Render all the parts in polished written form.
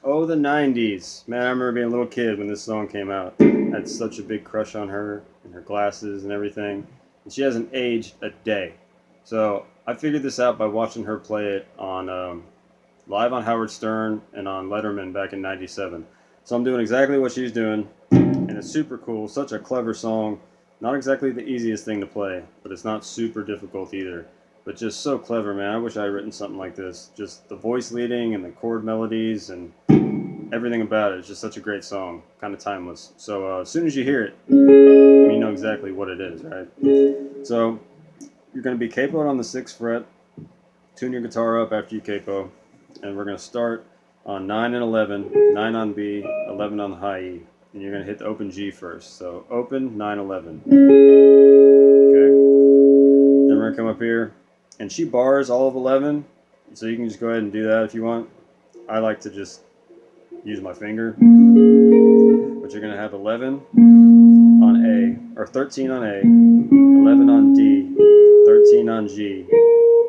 Oh, the 90s. Man, I remember being a little kid when this song came out. I had such a big crush on her and her glasses and everything. And she hasn't aged a day. So I figured this out by watching her play it on live on Howard Stern and on Letterman back in 97. So I'm doing exactly what she's doing. And it's super cool. Such a clever song. Not exactly the easiest thing to play, but it's not super difficult either. But just so clever, man. I wish I had written something like this. Just the voice leading and the chord melodies and everything about it. It's just such a great song. Kind of timeless. So as soon as you hear it, you know exactly what it is, right? So you're going to be capoed on the 6th fret. Tune your guitar up after you capo. And we're going to start on 9 and 11. 9 on B, 11 on the high E. And you're going to hit the open G first. So open, 9, 11. Okay. Then we're going to come up here. And she bars all of 11, so you can just go ahead and do that if you want. I like to just use my finger. But you're going to have 11 on A, or 13 on A, 11 on D, 13 on G,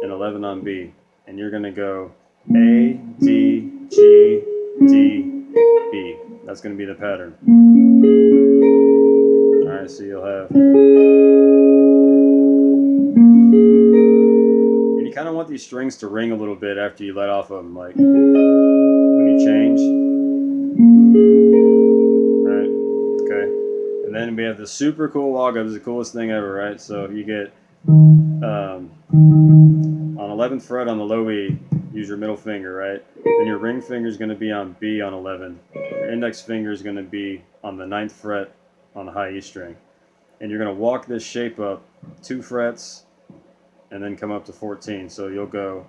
and 11 on B. And you're going to go A, D, G, D, B. That's going to be the pattern. Alright, so you'll have... You kind of want these strings to ring a little bit after you let off of them, like when you change. Right? Okay. And then we have the super cool log up. This is the coolest thing ever, right? So you get on 11th fret on the low E, use your middle finger, right? Then your ring finger is going to be on B on 11. Your index finger is going to be on the 9th fret on the high E string. And you're going to walk this shape up 2 frets, and then come up to 14. So you'll go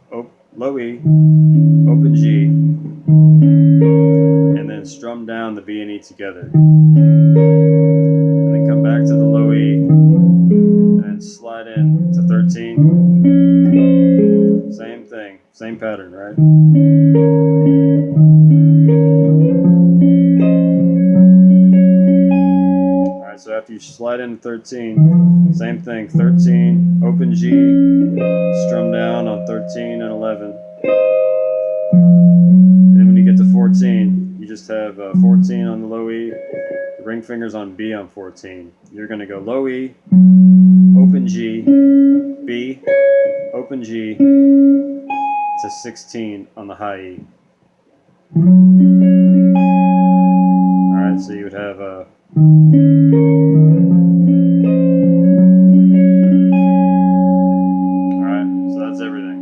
low E, open G, and then strum down the B and E together. And then come back to the low E, and then slide in to 13. Same thing, same pattern, right? Alright, so after you slide into 13, same thing, 13, open G, strum down on 13 and 11. And then when you get to 14, you just have 14 on the low E, the ring fingers on B on 14. You're going to go low E, open G, B, open G, to 16 on the high E. Alright, so you would have Alright, so that's everything.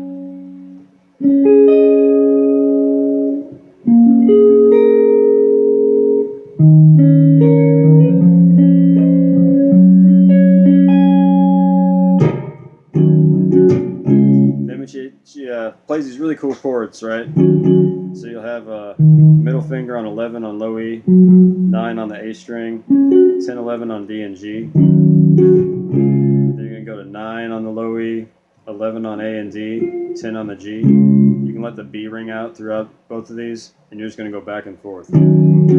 Then when she plays these really cool chords, right? So you'll have middle finger on 11 on low E, 9 on the A string, 10, 11 on D and G. Then you're going to go to 9 on the low E, 11 on A and D, 10 on the G. You can let the B ring out throughout both of these, and you're just going to go back and forth. And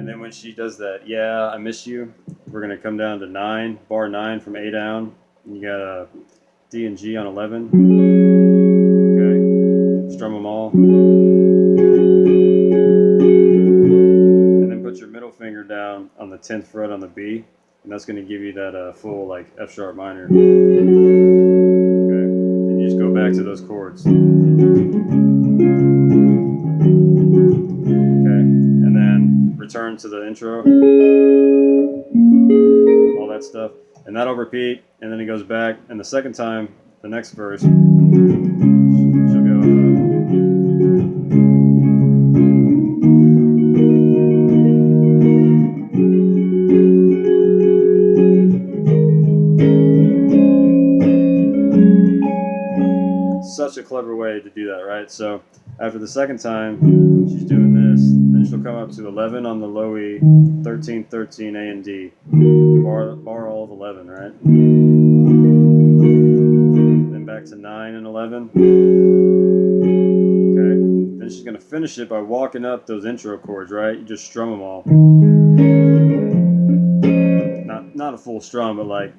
then when she does that, yeah, I miss you, we're going to come down to 9, bar 9 from A down. And you got D and G on 11. Okay, strum them all. small. And then put your middle finger down on the 10th fret on the B, and that's going to give you that full like F sharp minor. Okay, then you just go back to those chords. Okay, and then return to the intro, all that stuff, and that'll repeat, and then it goes back, and the second time, the next verse, she'll go. Such a clever way to do that, right? So after the second time, she's doing this, then she'll come up to 11 on the low E, 13, 13, A and D, bar all of 11, right? Then back to 9 and 11. Okay, then she's gonna finish it by walking up those intro chords, right? You just strum them all. Not a full strum, but like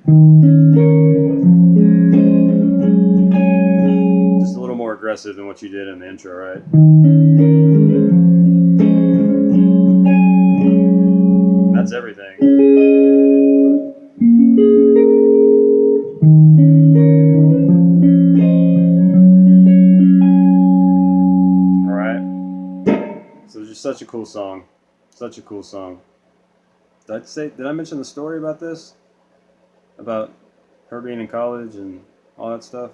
just a little more aggressive than what you did in the intro, right? That's everything. All right. So it's just such a cool song. Such a cool song. Did I mention the story about this? About her being in college and all that stuff?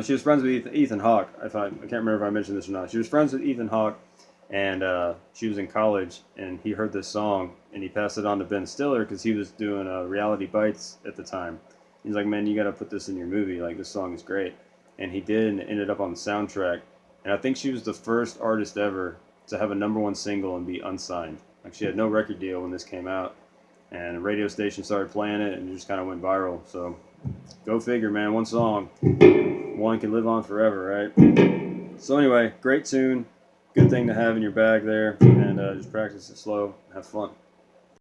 She was friends with Ethan Hawke. I can't remember if I mentioned this or not. She was friends with Ethan Hawke, and she was in college, and he heard this song, and he passed it on to Ben Stiller because he was doing Reality Bites at the time. He's like, man, you got to put this in your movie. Like, this song is great. And he did, and it ended up on the soundtrack. And I think she was the first artist ever to have a #1 single and be unsigned. Like, she had no record deal when this came out, and a radio station started playing it, and it just kind of went viral. So, go figure, man. One song, one can live on forever, right? So anyway, great tune, good thing to have in your bag there, and just practice it slow, have fun.